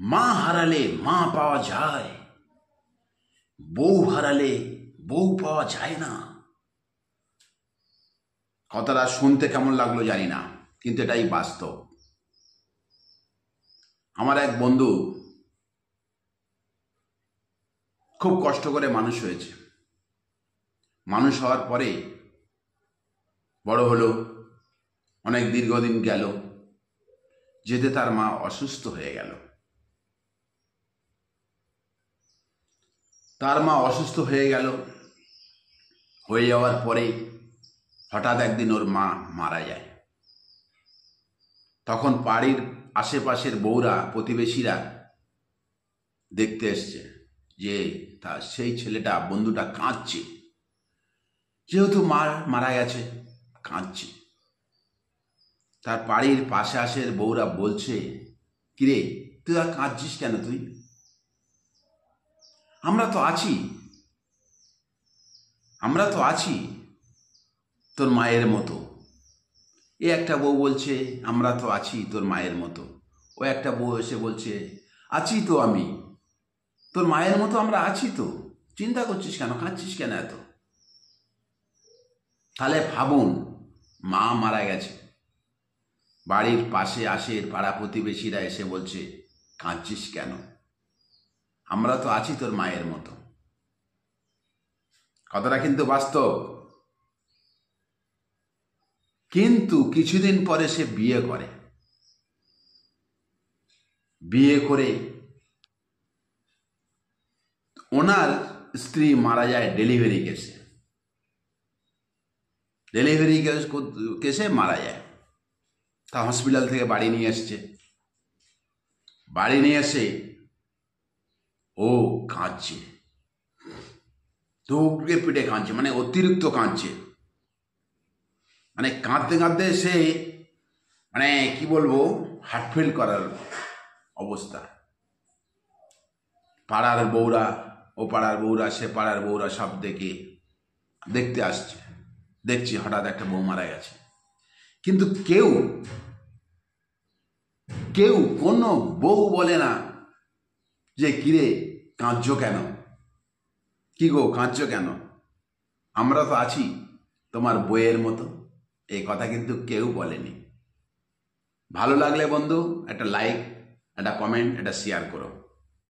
মা হারালে মা পাওয়া যায়, বউ হারালে বউ পাওয়া যায় না। কথাটা শুনতে কেমন লাগলো জানি না, কিন্তু এটাই বাস্তব। আমার এক বন্ধু খুব কষ্ট করে মানুষ হয়েছে। মানুষ হওয়ার পরে বড় হলো, অনেক দীর্ঘদিন গেল, যেতে তার মা অসুস্থ হয়ে গেল। তার মা অসুস্থ হয়ে গেল, হয়ে যাওয়ার পরে হঠাৎ একদিন ওর মা মারা যায়। তখন বাড়ির আশেপাশের বউরা, প্রতিবেশীরা দেখতে এসছে যে সেই ছেলেটা, বন্ধুটা কাঁদছে, যেহেতু মারা গেছে, কাঁদছে। তার বাড়ির পাশে আশের বউরা বলছে, কিরে তুই আর কাঁদছিস কেন? তুই, আমরা তো আছি, আমরা তো আছি তোর মায়ের মতো। এ একটা বউ বলছে আমরা তো আছি তোর মায়ের মতো। ও একটা বউ এসে বলছে আছি তো আমি তোর মায়ের মতো, আমরা আছি তো, চিন্তা করছিস কেন, কাঁদছিস কেন এত? তাহলে ভাবুন, মা মারা গেছে, বাড়ির পাশে আশের পাড়া প্রতিবেশীরা এসে বলছে কাঁদছিস কেন, আমরা তো আছি তোর মায়ের মতো। কথাটা কিন্তু বাস্তব। কিন্তু কিছুদিন পরে সে বিয়ে করে, বিয়ে করে ওনার স্ত্রী মারা যায় ডেলিভারি কেসে। ডেলিভারি কেসে মারা যায়। তা হসপিটাল থেকে বাড়ি নিয়ে এসছে। বাড়ি নিয়ে এসে ও কাঁদছে, দুঃখে পিঠে কাঁদছে, মানে অতিরিক্ত কাঁদছে। মানে কাঁদতে কাঁদতে সে, মানে কি বলবো, হার্ট ফেল করার অবস্থা। পাড়ার বউরা, ও পাড়ার বউরা, সে পাড়ার বউরা সব দেখতে আসছে। দেখছি হঠাৎ একটা বউ মারা গেছে, কিন্তু কেউ কোনো বউ বলে না যে কিরে কাঁদছো কেন, কি গো কাঁদছো কেন, আমরা তো আছি তোমার বইয়ের মতো। এই কথা কিন্তু কেউ বলেনি। ভালো লাগলে বন্ধু একটা লাইক, একটা কমেন্ট, একটা শেয়ার করো।